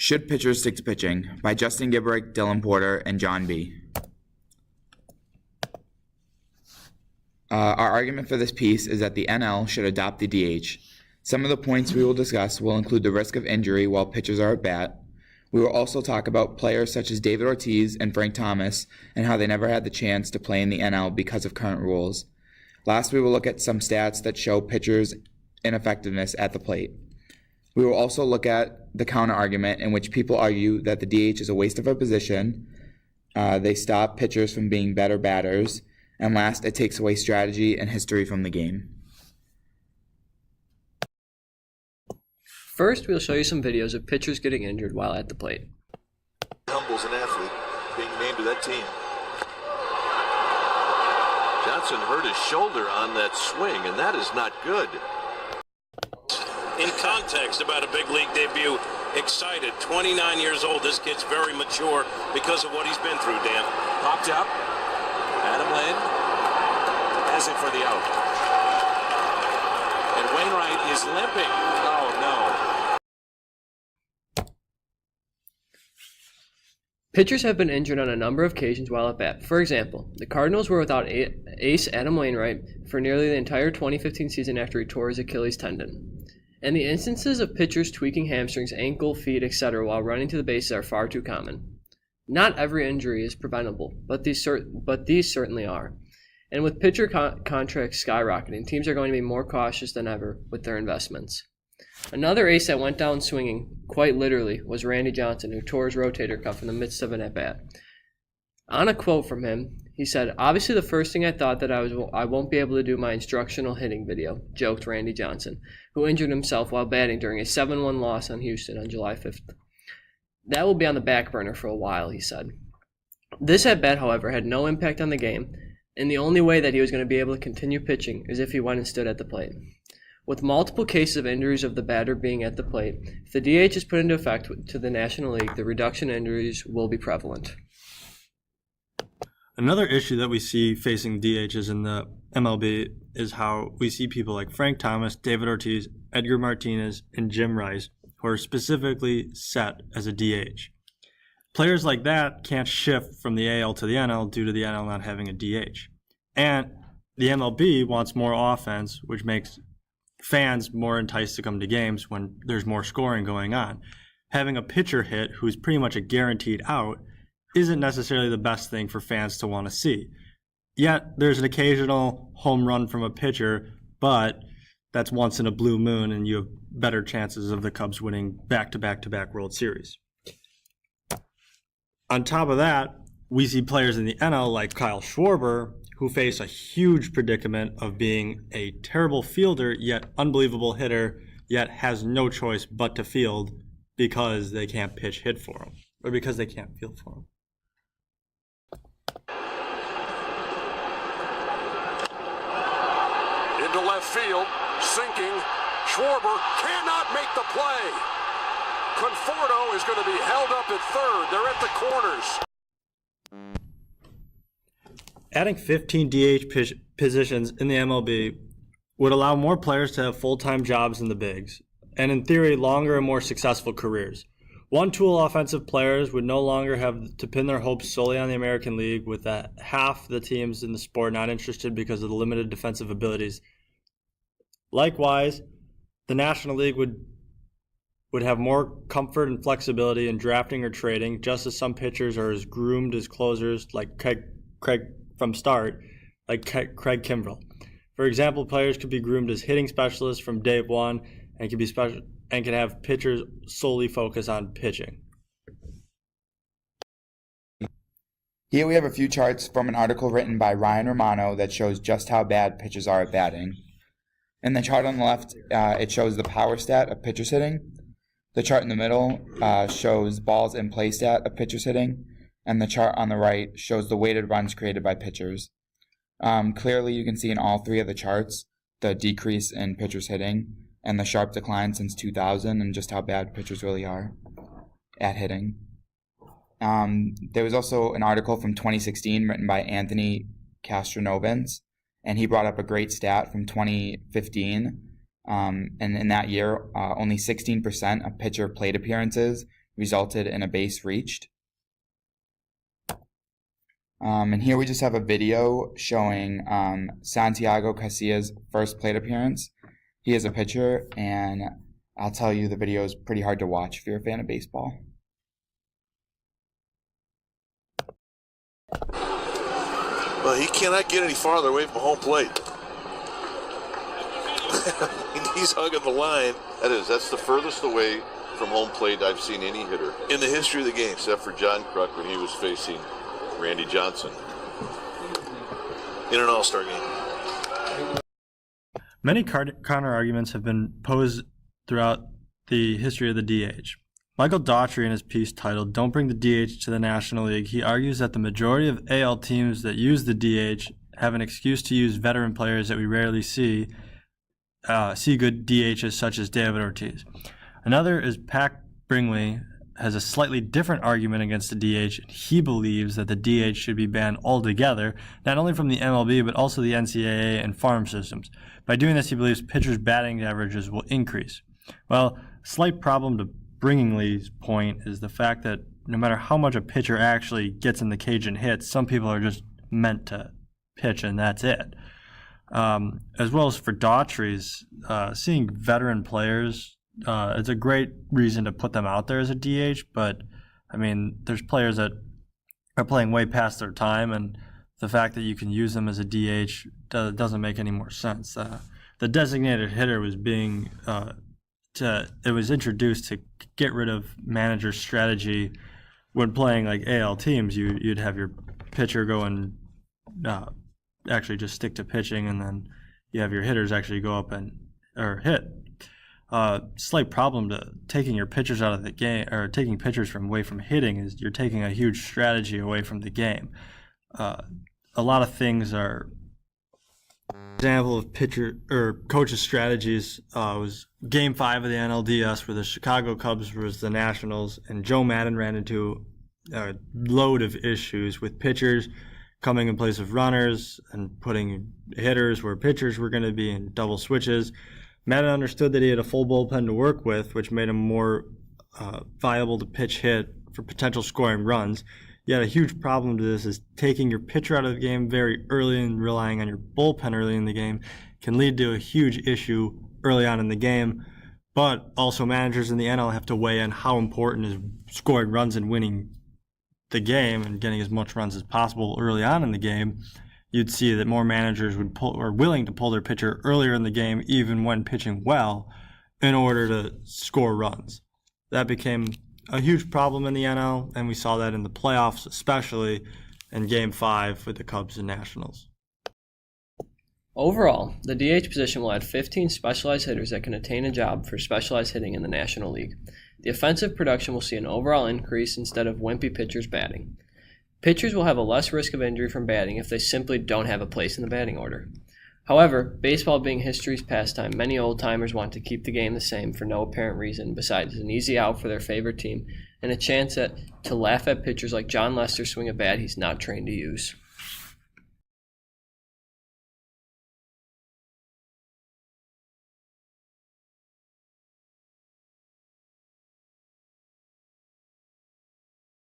Should Pitchers Stick to Pitching? By Justin Gibrick, Dylan Porter, and John B. Our argument for this piece is that the NL should adopt the DH. Some of the points we will discuss will include the risk of injury while pitchers are at bat. We will also talk about players such as David Ortiz and Frank Thomas and how they never had the chance to play in the NL because of current rules. Last, we will look at some stats that show pitchers' ineffectiveness at the plate. We will also look at the counter-argument in which people argue that the DH is a waste of a position, they stop pitchers from being better batters, and last, it takes away strategy and history from the game. First, we'll show you some videos of pitchers getting injured while at the plate. Humbles an athlete being named to that team. Johnson hurt his shoulder on that swing, and that is not good. In context about a big league debut, excited, 29 years old. This kid's very mature because of what he's been through, Dan. Popped up. Adam Lynn has it for the out. And Wainwright is limping. Oh, no. Pitchers have been injured on a number of occasions while at bat. For example, the Cardinals were without ace Adam Wainwright for nearly the entire 2015 season after he tore his Achilles tendon. And the instances of pitchers tweaking hamstrings, ankle, feet, etc. while running to the bases are far too common. Not every injury is preventable, but these certainly are. And with pitcher contracts skyrocketing, teams are going to be more cautious than ever with their investments. Another ace that went down swinging, quite literally, was Randy Johnson, who tore his rotator cuff in the midst of an at-bat. On a quote from him, he said, "Obviously the first thing I thought that I won't be able to do my instructional hitting video," joked Randy Johnson, who injured himself while batting during a 7-1 loss on Houston on July 5th. "That will be on the back burner for a while," he said. This at-bat, however, had no impact on the game, and the only way that he was going to be able to continue pitching is if he went and stood at the plate. With multiple cases of injuries of the batter being at the plate, if the DH is put into effect to the National League, the reduction in injuries will be prevalent. Another issue that we see facing DHs in the MLB is how we see people like Frank Thomas, David Ortiz, Edgar Martinez, and Jim Rice, who are specifically set as a DH. Players like that can't shift from the AL to the NL due to the NL not having a DH. And the MLB wants more offense, which makes fans more enticed to come to games when there's more scoring going on. Having a pitcher hit who's pretty much a guaranteed out isn't necessarily the best thing for fans to want to see. Yet there's an occasional home run from a pitcher, but that's once in a blue moon, and you have better chances of the Cubs winning back-to-back-to-back World Series. On top of that, we see players in the NL like Kyle Schwarber, who face a huge predicament of being a terrible fielder, yet unbelievable hitter, yet has no choice but to field because they can't pitch hit for him, or because they can't field for him. Into left field, sinking. Schwarber cannot make the play. Conforto is going to be held up at third. They're at the corners. Adding 15 DH positions in the MLB would allow more players to have full-time jobs in the bigs, and in theory, longer and more successful careers. One-tool offensive players would no longer have to pin their hopes solely on the American League, with half the teams in the sport not interested because of the limited defensive abilities. Likewise, the National League would have more comfort and flexibility in drafting or trading, just as some pitchers are as groomed as closers like Craig from start, like Craig Kimbrell. For example, players could be groomed as hitting specialists from day one and can have pitchers solely focus on pitching. Here we have a few charts from an article written by Ryan Romano that shows just how bad pitchers are at batting. In the chart on the left, it shows the power stat of pitchers hitting. The chart in the middle shows balls in play stat of pitchers hitting. And the chart on the right shows the weighted runs created by pitchers. Clearly, you can see in all three of the charts the decrease in pitchers hitting and the sharp decline since 2000 and just how bad pitchers really are at hitting. There was also an article from 2016 written by Anthony Castronovins, and he brought up a great stat from 2015. And in that year, only 16% of pitcher plate appearances resulted in a base reached. And here we just have a video showing Santiago Casillas' first plate appearance. He is a pitcher, and I'll tell you the video is pretty hard to watch if you're a fan of baseball. Well, he cannot get any farther away from home plate. He's hugging the line. That's the furthest away from home plate I've seen any hitter in the history of the game, except for John Kruk when he was facing Randy Johnson in an All-Star game. Many counter arguments have been posed throughout the history of the DH. Michael Daughtry, in his piece titled "Don't Bring the DH to the National League," he argues that the majority of AL teams that use the DH have an excuse to use veteran players that we rarely see good DHs such as David Ortiz. Another is Pat Bringley has a slightly different argument against the DH. He believes that the DH should be banned altogether, not only from the MLB but also the NCAA and farm systems. By doing this, he believes pitchers' batting averages will increase. Well, a slight problem to Bringley's point is the fact that no matter how much a pitcher actually gets in the cage and hits, some people are just meant to pitch and that's it. As well as for Daughtry's, seeing veteran players, it's a great reason to put them out there as a DH, but I mean, there's players that are playing way past their time, and the fact that you can use them as a DH doesn't make any more sense. The designated hitter was it was introduced to get rid of manager strategy when playing like AL teams. You'd have your pitcher go and actually just stick to pitching, and then you have your hitters actually go up or hit. Slight problem to taking your pitchers out of the game, or taking pitchers away from hitting, is you're taking a huge strategy away from the game. A lot of things are. Example of pitcher or coaches' strategies was Game 5 of the NLDS, where the Chicago Cubs versus the Nationals, and Joe Madden ran into a load of issues with pitchers coming in place of runners and putting hitters where pitchers were going to be in double switches. Madden understood that he had a full bullpen to work with, which made him more viable to pitch hit for potential scoring runs. Yet a huge problem to this is taking your pitcher out of the game very early and relying on your bullpen early in the game can lead to a huge issue early on in the game. But also managers in the NL have to weigh in how important is scoring runs and winning the game and getting as much runs as possible early on in the game. You'd see that more managers are willing to pull their pitcher earlier in the game, even when pitching well, in order to score runs. That became a huge problem in the NL, and we saw that in the playoffs, especially in Game 5 with the Cubs and Nationals. Overall, the DH position will add 15 specialized hitters that can attain a job for specialized hitting in the National League. The offensive production will see an overall increase instead of wimpy pitchers batting. Pitchers will have a less risk of injury from batting if they simply don't have a place in the batting order. However, baseball being history's pastime, many old-timers want to keep the game the same for no apparent reason besides an easy out for their favorite team and a chance to laugh at pitchers like John Lester swing a bat he's not trained to use.